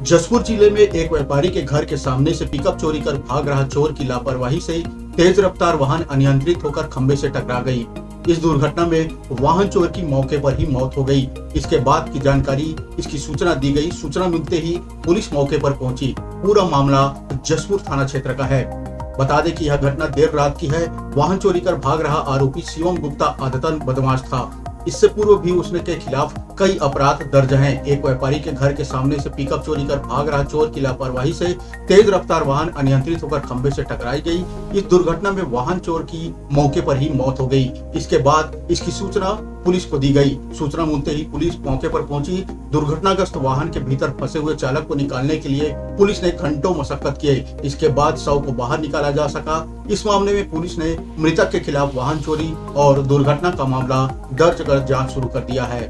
जसपुर जिले में एक व्यापारी के घर के सामने से पिकअप चोरी कर भाग रहा चोर की लापरवाही से तेज रफ्तार वाहन अनियंत्रित होकर खंबे से टकरा गई। इस दुर्घटना में वाहन चोर की मौके पर ही मौत हो गई। इसके बाद की जानकारी इसकी सूचना दी गई। सूचना मिलते ही पुलिस मौके पर पहुंची। पूरा मामला जसपुर थाना क्षेत्र का है। बता दें कि यह घटना देर रात की है। वाहन चोरी कर भाग रहा आरोपी शिवम गुप्ता आदतन बदमाश था। इससे पूर्व भी उसने के खिलाफ कई अपराध दर्ज हैं। एक व्यापारी के घर के सामने से पिकअप चोरी कर भाग रहा चोर की लापरवाही से तेज रफ्तार वाहन अनियंत्रित होकर खंबे से टकराई गई। इस दुर्घटना में वाहन चोर की मौके पर ही मौत हो गई। इसके बाद इसकी सूचना पुलिस को दी गई। सूचना मिलते ही पुलिस मौके पर पहुंची। दुर्घटनाग्रस्त वाहन के भीतर फंसे हुए चालक को निकालने के लिए पुलिस ने घंटों मशक्कत किए। इसके बाद शव को बाहर निकाला जा सका। इस मामले में पुलिस ने मृतक के खिलाफ वाहन चोरी और दुर्घटना का मामला दर्ज कर जांच शुरू कर दिया है।